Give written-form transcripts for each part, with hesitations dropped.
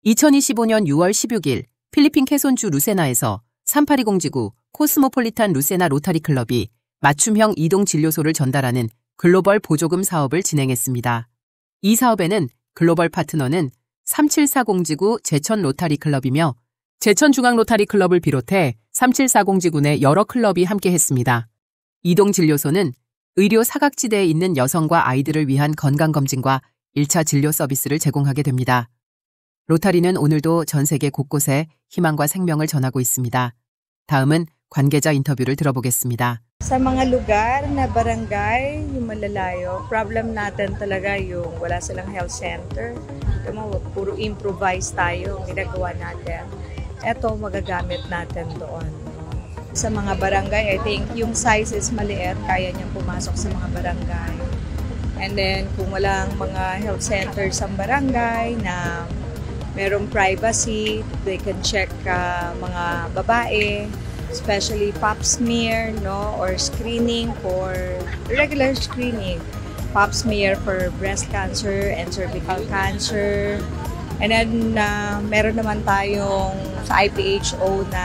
2025년 6월 16일 필리핀 케손주 루세나에서 3820지구 코스모폴리탄 루세나 로타리 클럽이 맞춤형 이동진료소를 전달하는 글로벌 보조금 사업을 진행했습니다. 이 사업에는 글로벌 파트너는 3740지구 제천 로타리 클럽이며 제천 중앙 로타리 클럽을 비롯해 3740지구 내 여러 클럽이 함께했습니다. 이동진료소는 의료 사각지대에 있는 여성과 아이들을 위한 건강검진과 1차 진료 서비스를 제공하게 됩니다. 로타리는 오늘도 전 세계 곳곳에 희망과 생명을 전하고 있습니다. 다음은 관계자 인터뷰를 들어보겠습니다. Sa mga lugar na barangay, yung malalayo, problem natin talaga yung wala silang health center. Puro improvise tayo, ginagawa natin. Ito magagamit natin doon. Sa mga barangay, I think yung size is maliit, kaya niyang pumasok sa mga barangay. And then kung walang mga health centers sa barangay na merong privacy, they can check mga babae, especially pap smear, no, or screening for regular screening. Pap smear for breast cancer and cervical cancer. And then meron naman tayong sa IPHO na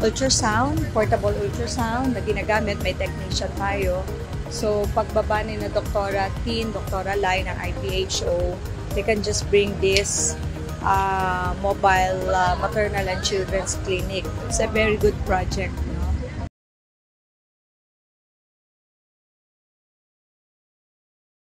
ultrasound, portable ultrasound na ginagamit, may technician tayo. So pagbaba ni na Doktora Tin, Doktora Lai ng IPHO, they can just bring this mobile maternal and children's clinic. It's a very good project.